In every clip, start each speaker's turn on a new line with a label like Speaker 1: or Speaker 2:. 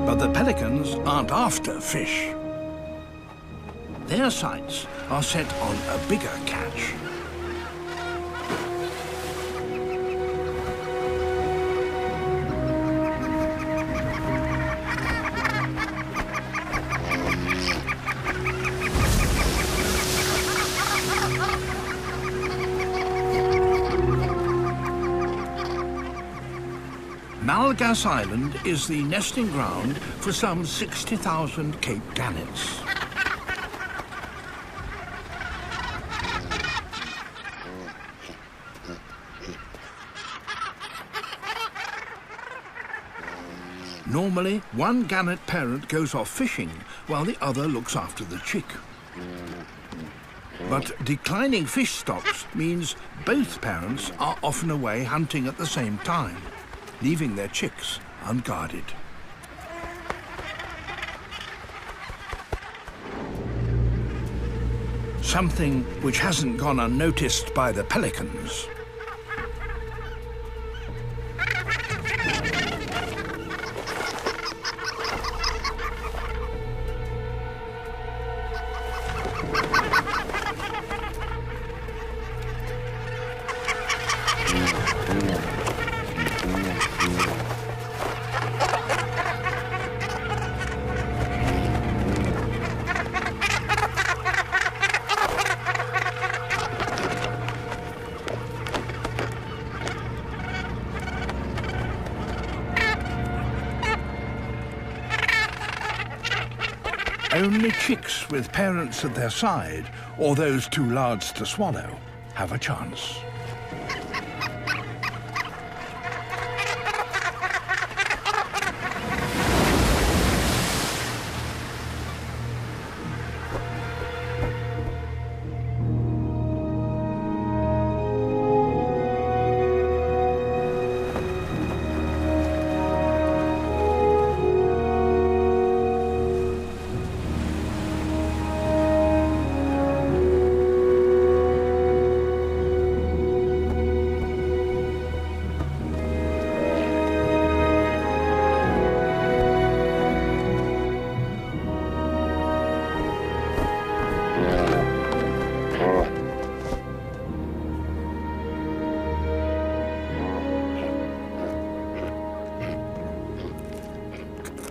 Speaker 1: But the pelicans aren't after fish. Their sights are set on a bigger catch. Malgas Island is the nesting ground for some 60,000 Cape gannets. Normally, one gannet parent goes off fishing while the other looks after the chick. But declining fish stocks means both parents are often away hunting at the same time, leaving their chicks unguarded. Something which hasn't gone unnoticed by the pelicans. Only chicks with parents at their side, or those too large to swallow, have a chance.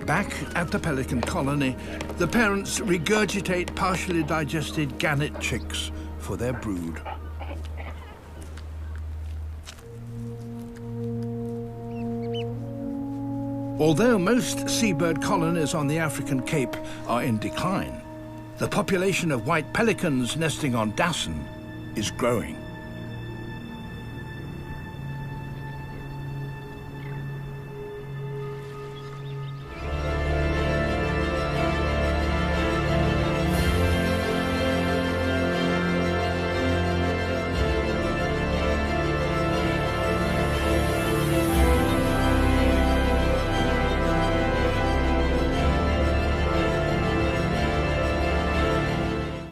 Speaker 1: Back at the pelican colony, the parents regurgitate partially digested gannet chicks for their brood. Although most seabird colonies on the African Cape are in decline, the population of white pelicans nesting on Dasson is growing.